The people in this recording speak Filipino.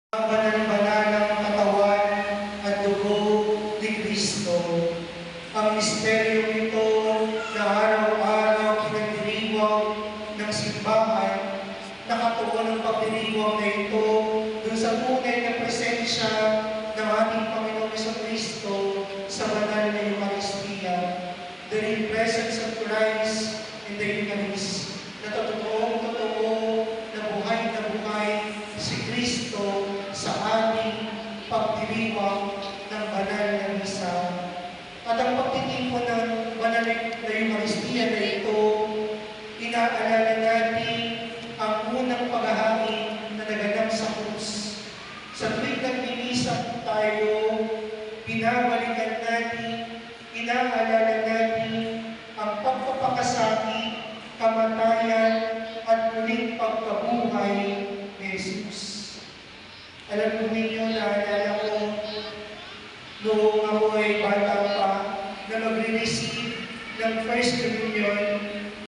Banal-banal ng katawan at dugo ni Kristo. Ang misteryong ito na araw-araw pinagdiriwang ng simbahan, nakatuon ng pagdiriwang na ito dun sa tunay na presensya ng ating Panginoon Kristo sa banal na Eucharistia. The real presence of Christ in the Eucharist. Na totoong-totoo na buhay si Kristo sa ating pagdiriwang ng banal na misa. At ang pagtitipon ng banal na Eucharistia na ito, inaalala natin ang unang paghahain na naganap sa krus. Sa tuwing nagmimisa tayo, pinabalikan natin, inaalala natin ang pagpapakasakit, kamatayan, at muling pagkabuhay ni Jesus. Alam po ninyo, naalala ko, noong ako ay bata pa, na magre-receive ng First Communion,